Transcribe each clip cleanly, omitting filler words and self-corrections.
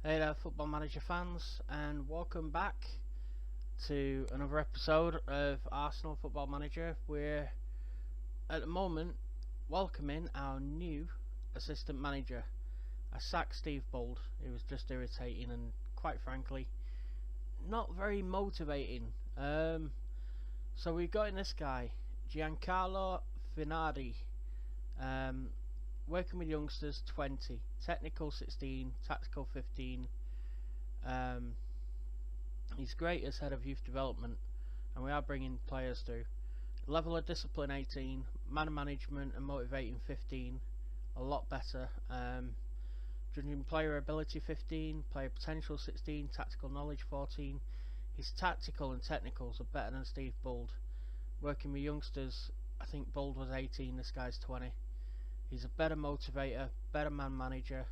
Hey there, Football Manager fans, and welcome back to another episode of Arsenal Football Manager. We're at the moment welcoming our new assistant manager. I sacked Steve Bold. He was just irritating and, quite frankly, not very motivating. So we've got in this guy, Giancarlo Finardi. Working with youngsters, 20. Technical, 16. Tactical, 15. He's great as head of youth development, and we are bringing players through. Level of discipline, 18. Man management and motivating, 15. A lot better. Judging player ability, 15. Player potential, 16. Tactical knowledge, 14. His tactical and technicals are better than Steve Bold. Working with youngsters, I think Bold was 18. This guy's 20. He's a better motivator, better man manager,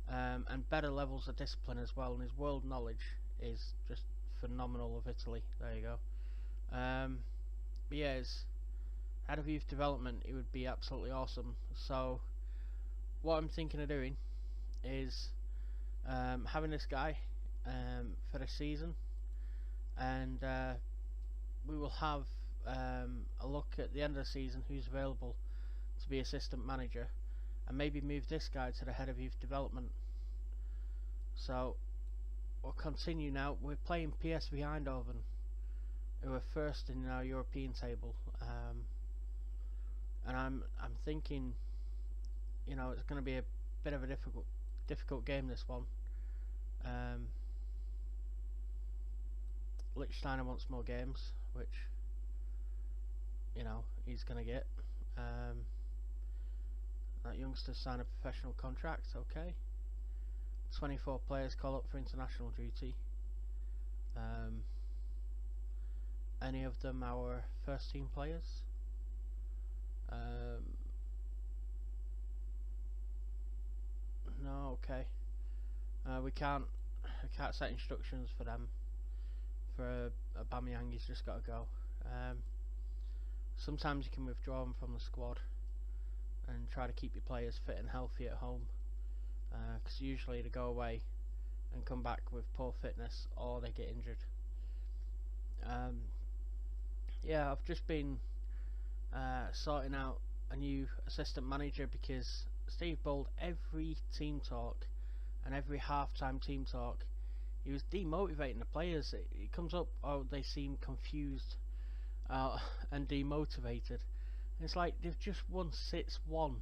and better levels of discipline as well. And his world knowledge is just phenomenal of Italy. There you go. But yeah, as head of youth development, it would be absolutely awesome. So what I'm thinking of doing is having this guy for the season, and we will have a look at the end of the season who's available to be assistant manager, and maybe move this guy to the head of youth development. So we'll continue now. We're playing PSV Eindhoven, who are first in our European table, and I'm thinking, you know, it's going to be a bit of a difficult game, this one. Lichtsteiner wants more games, which, you know, he's going to get. That youngster signed a professional contract, okay. 24 players call up for international duty. Any of them our first team players? No, okay. We can't set instructions for them. For Aubameyang, he's just got to go. Sometimes you can withdraw them from the squad and try to keep your players fit and healthy at home, because usually they go away and come back with poor fitness, or they get injured. Yeah, I've just been sorting out a new assistant manager, because Steve Bold, every team talk and every half-time team talk, he was demotivating the players. It comes up, oh, they seem confused and demotivated. It's like they've just won 6-1.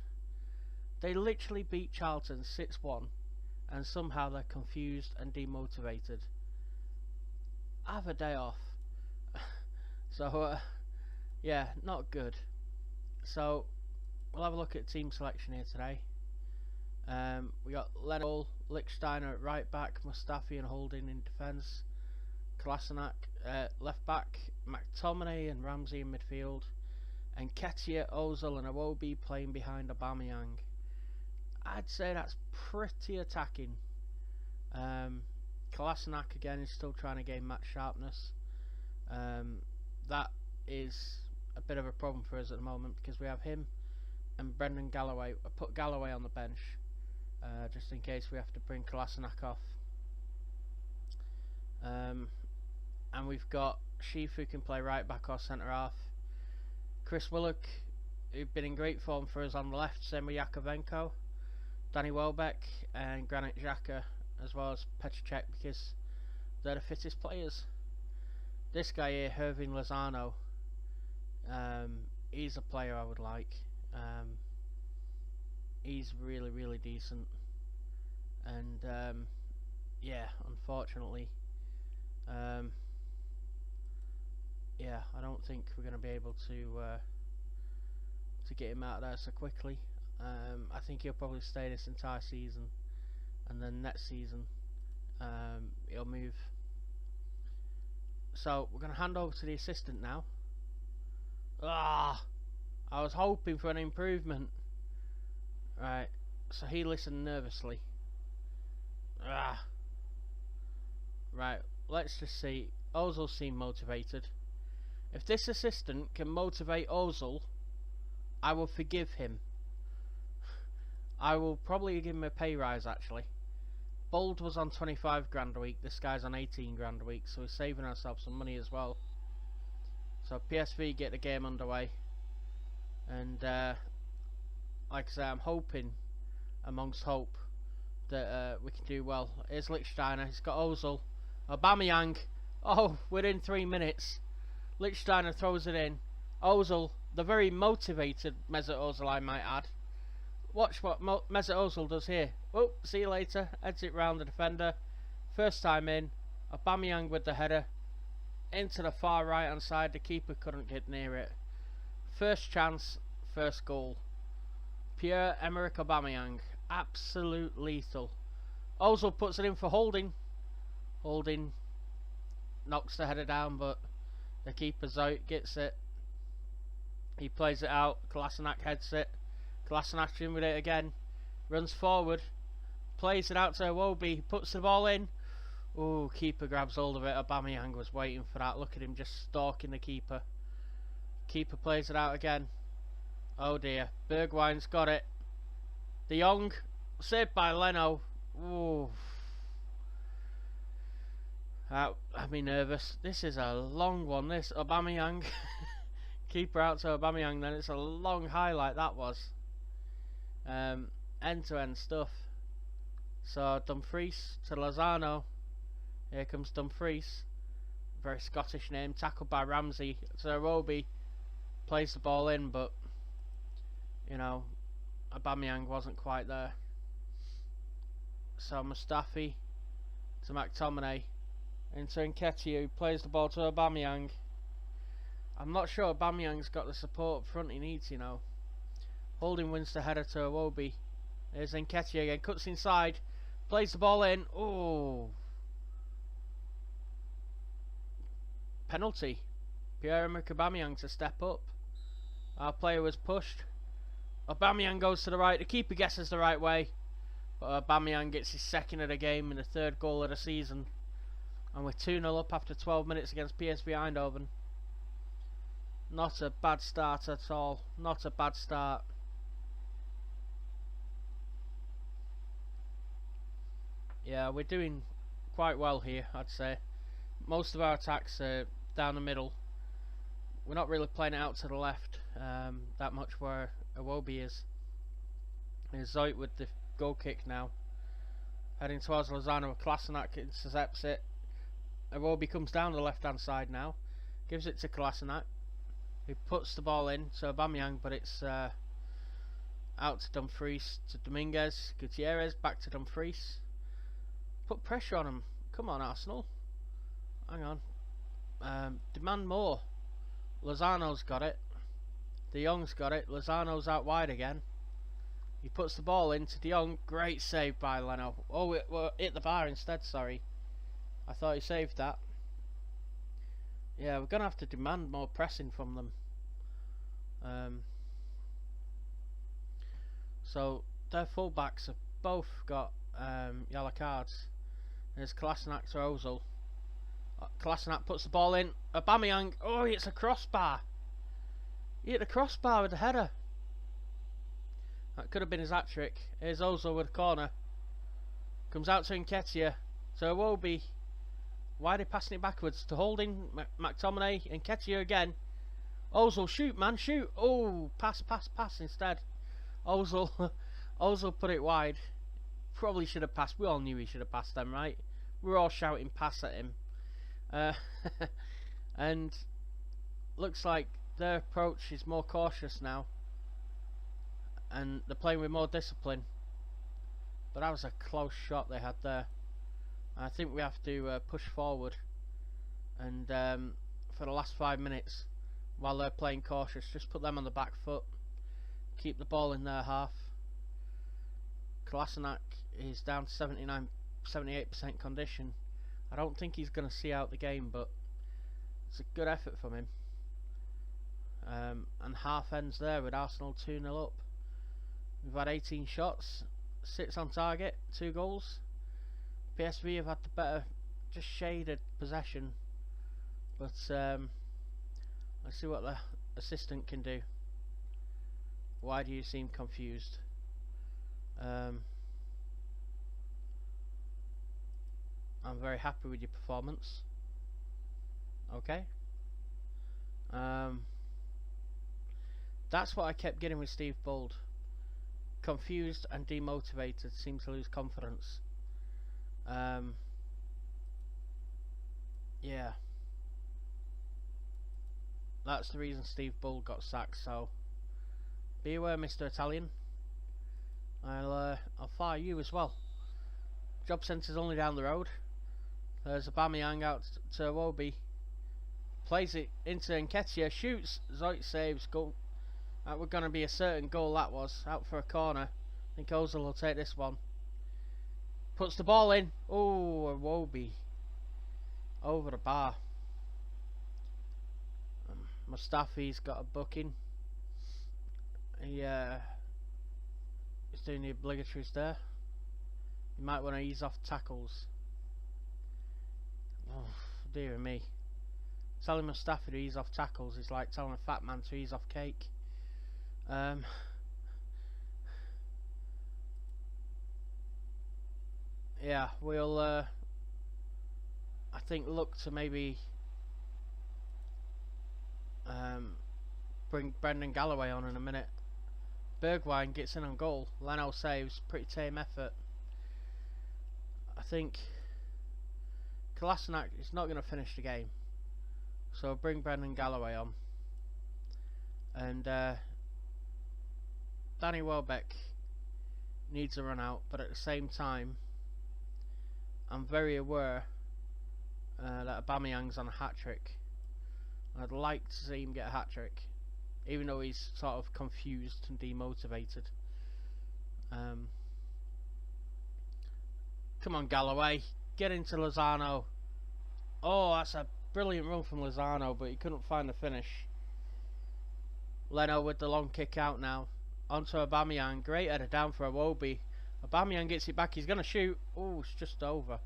They literally beat Charlton 6-1, and somehow they're confused and demotivated. Have a day off. So yeah, not good. So we'll have a look at team selection here today. We got Leno, Lichtsteiner at right back, Mustafi and Holding in defence, Kolasinac left back, McTominay and Ramsey in midfield, and Ketia, Ozil and Iwobi playing behind Aubameyang. I'd say that's pretty attacking. Kolasinac again is still trying to gain match sharpness. That is a bit of a problem for us at the moment, because we have him and Brendan Galloway. I put Galloway on the bench just in case we have to bring Kolasinac off. And we've got Sheaf, who can play right back or centre half. Chris Willock, who've been in great form for us on the left, same with Yakovenko, Danny Welbeck and Granit Xhaka, as well as Petr Cech, because they're the fittest players. This guy here, Hervin Lozano, he's a player I would like. He's really decent, and yeah, unfortunately, yeah, I don't think we're going to be able to get him out of there so quickly. I think he'll probably stay this entire season, and then next season he'll move. So we're going to hand over to the assistant now. I was hoping for an improvement. Right, so he listened nervously. Right, let's just see. Ozil seemed motivated. If this assistant can motivate Ozil, I will forgive him. I will probably give him a pay rise, actually. Bold was on 25 grand a week. This guy's on 18 grand a week, so we're saving ourselves some money as well. So PSV get the game underway, and like I say, I'm hoping, amongst hope, that we can do well. Here's Lichtsteiner. He's got Ozil, Aubameyang. Oh, within 3 minutes, Lichtsteiner throws it in. Ozil, the very motivated Mesut Ozil, I might add. Watch what Mesut Ozil does here. Oh, see you later. Heads it round the defender. First time in. Aubameyang with the header. Into the far right hand side. The keeper couldn't get near it. First chance, first goal. Pierre-Emerick Aubameyang. Absolute lethal. Ozil puts it in for Holding. Holding knocks the header down, but the keeper's out. Gets it. He plays it out. Kolasinac heads it. Kolasinac in with it again. Runs forward. Plays it out to Iwobi. Puts the ball in. Ooh, keeper grabs hold of it. Aubameyang was waiting for that. Look at him just stalking the keeper. Keeper plays it out again. Oh dear. Bergwijn's got it. De Jong. Saved by Leno. Ooh. That had me nervous. This is a long one, this. Aubameyang. Keeper out to Aubameyang then. It's a long highlight, that was. End-to-end stuff. So Dumfries to Lozano. Here comes Dumfries. Very Scottish name. Tackled by Ramsey. So Iwobi plays the ball in, but you know, Aubameyang wasn't quite there. So Mustafi to McTominay. Into Nketiah, who plays the ball to Aubameyang. I'm not sure Aubameyang's got the support up front he needs, you know. Holding wins the header to Iwobi. There's Nketiah again, cuts inside, plays the ball in. Oh, penalty. Pierre-Emerick Aubameyang to step up. Our player was pushed. Aubameyang goes to the right. The keeper guesses the right way, but Aubameyang gets his second of the game and the third goal of the season. And we're 2-0 up after 12 minutes against PSV Eindhoven. Not a bad start at all. Not a bad start. Yeah, we're doing quite well here, I'd say. Most of our attacks are down the middle. We're not really playing it out to the left that much where Iwobi is. There's Zoit with the goal kick now. Heading towards Lozano. Kolasinac intercepts it. Iwobi comes down the left hand side now. Gives it to Kolasinac, who puts the ball in to Aubameyang, but it's out to Dumfries, to Dominguez, Gutierrez, back to Dumfries. Put pressure on him. Come on, Arsenal. Hang on. Demand more. Lozano's got it. De Jong's got it. Lozano's out wide again. He puts the ball into De Jong. Great save by Leno. Oh, it hit the bar instead, sorry. I thought he saved that. Yeah, we're going to have to demand more pressing from them. So, their fullbacks have both got yellow cards. There's Kolasinac to Ozil. Kolasinac puts the ball in. Aubameyang. Oh, it's a crossbar. He hit the crossbar with the header. That could have been his hat-trick. Here's Ozil with a corner. Comes out to Nketiah. So Iwobi. Why are they passing it backwards? To Holding, McTominay, Nketiah again. Ozil, shoot man, shoot. Oh, pass instead. Ozil put it wide. Probably should have passed. We all knew he should have passed them, right? We were all shouting pass at him. And looks like their approach is more cautious now. And they're playing with more discipline. But that was a close shot they had there. I think we have to push forward, and for the last 5 minutes, while they're playing cautious, just put them on the back foot, keep the ball in their half. Kolasinac is down to 78% condition. I don't think he's going to see out the game, but it's a good effort from him. And half ends there with Arsenal 2-0 up. We've had 18 shots, 6 on target, 2 goals. PSV have had the better, just shaded possession, but let's see what the assistant can do. Why do you seem confused? very happy with your performance. Okay. That's what I kept getting with Steve Bold. Confused and demotivated, seemed to lose confidence. Yeah. That's the reason Steve Bold got sacked, so be aware, Mr. Italian. I'll fire you as well. Job centre's only down the road. There's Aubameyang out to Iwobi. Plays it into Nketiah, shoots, Zoit saves, goal. That was going to be a certain goal, that was. Out for a corner. I think Ozil will take this one. Puts the ball in. Oh, Iwobi. Over the bar. Mustafi's got a booking. He's doing the obligatories there. You might want to ease off tackles. Oh, dear me. Telling Mustafi to ease off tackles is like telling a fat man to ease off cake. Yeah, we'll I think look to maybe bring Brendan Galloway on in a minute. Bergwijn gets in on goal. Leno saves. Pretty tame effort. I think Kolasinac is not going to finish the game, so I'll bring Brendan Galloway on. And Danny Welbeck needs a run out, but at the same time I'm very aware that Aubameyang's on a hat-trick. I'd like to see him get a hat-trick, even though he's sort of confused and demotivated. Come on, Galloway, get into Lozano. Oh, that's a brilliant run from Lozano, but he couldn't find the finish. Leno with the long kick out now. Onto Aubameyang, great header down for Iwobi. Aubameyang gets it back, he's going to shoot. Oh, it's just over.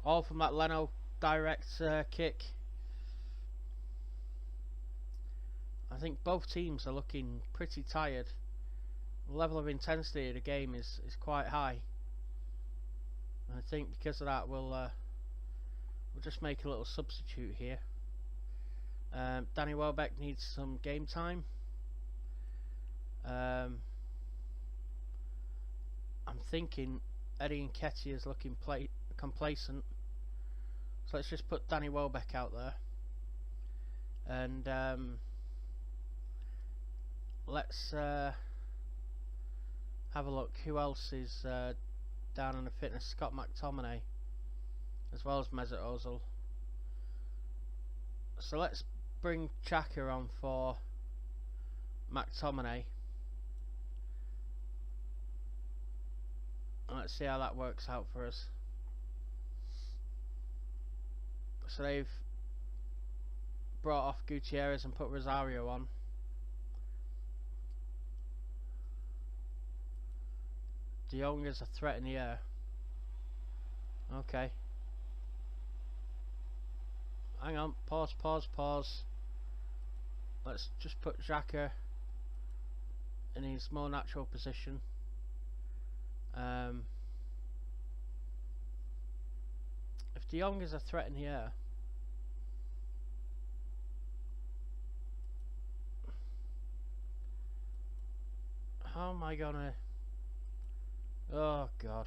All from that Leno direct kick. I think both teams are looking pretty tired. The level of intensity of the game is quite high. And I think because of that we'll just make a little substitute here. Danny Welbeck needs some game time. I'm thinking Eddie Nketiah is looking complacent, so let's just put Danny Welbeck out there, and let's have a look who else is down in the fitness. Scott McTominay as well as Mesut Ozil. So let's bring Xhaka on for McTominay. Let's see how that works out for us. So they've brought off Gutierrez and put Rosario on. De Jong is a threat in the air. Okay. Hang on, pause. Let's just put Xhaka in his more natural position. If De Jong is a threat in the air, how am I gonna... Oh god.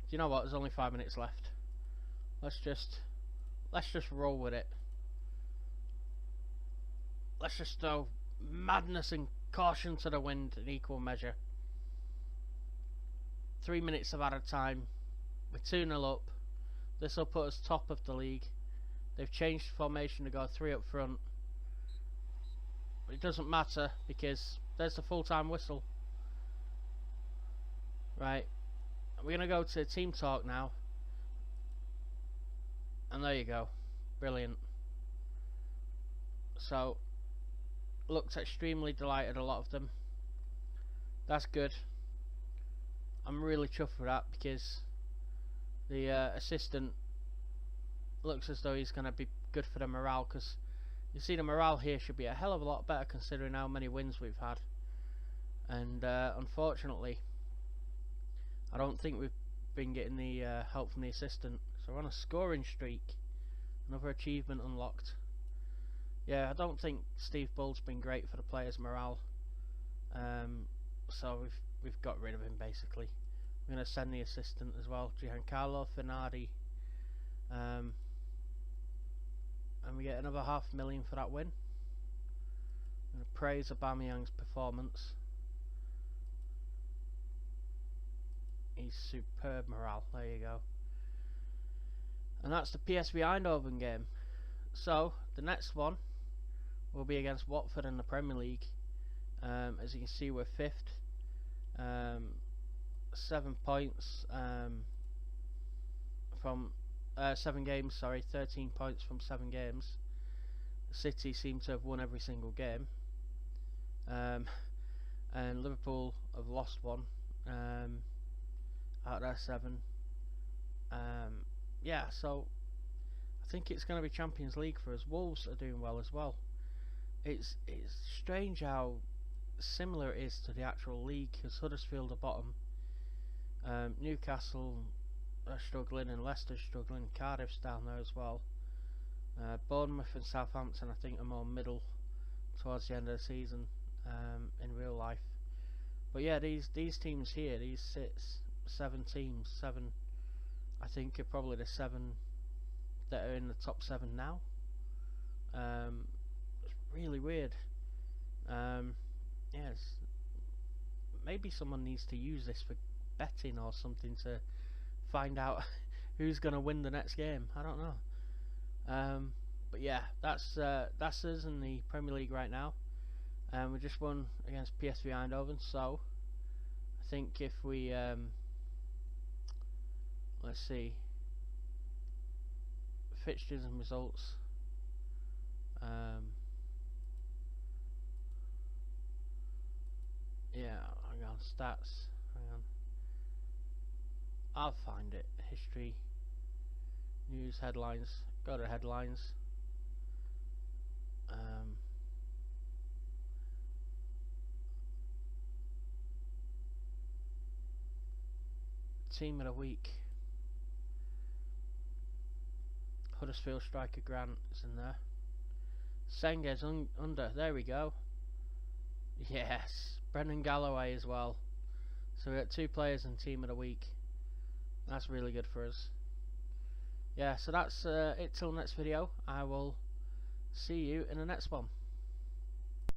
Do you know what? There's only 5 minutes left. Let's just roll with it. Let's just throw madness and caution to the wind in equal measure. 3 minutes of added time. We're 2-0 up. This will put us top of the league. They've changed the formation to go 3 up front. But it doesn't matter because there's the full-time whistle. Right. We're going to go to team talk now. And there you go. Brilliant. So, looked extremely delighted, a lot of them. That's good. I'm really chuffed with that because the assistant looks as though he's going to be good for the morale, because you see the morale here should be a hell of a lot better considering how many wins we've had. And unfortunately, I don't think we've been getting the help from the assistant. So we're on a scoring streak. Another achievement unlocked. Yeah, I don't think Steve Bull's been great for the players' morale. So we've got rid of him basically. We're going to send the assistant as well, Giancarlo Finardi. And we get another $500,000 for that win. I'm going to praise Aubameyang's performance. He's superb morale. There you go. And that's the PSV Eindhoven game. So the next one will be against Watford in the Premier League. As you can see, we're 5th. 7 points from 7 games. Sorry, 13 points from 7 games. City seem to have won every single game. And Liverpool have lost one out of their 7. Yeah, so I think it's going to be Champions League for us. Wolves are doing well as well. It's strange how similar it is to the actual league, because Huddersfield are bottom, Newcastle are struggling, and Leicester's struggling. Cardiff's down there as well. Bournemouth and Southampton I think are more middle towards the end of the season in real life. But yeah, these teams here, these 7 teams, 7 I think are probably the 7 that are in the top 7 now. It's really weird. Yes, maybe someone needs to use this for betting or something to find out who's going to win the next game. I don't know. But yeah, that's us in the Premier League right now. We just won against PSV Eindhoven, so I think if we let's see, fixtures and results. Yeah, hang on, stats, hang on, I'll find it. History, news, headlines, go to headlines. Team of the week, Huddersfield striker Grant is in there. Senga's under, there we go. Yes, Brendan Galloway as well. So we got 2 players in team of the week. That's really good for us. Yeah, so that's it till next video. I will see you in the next one.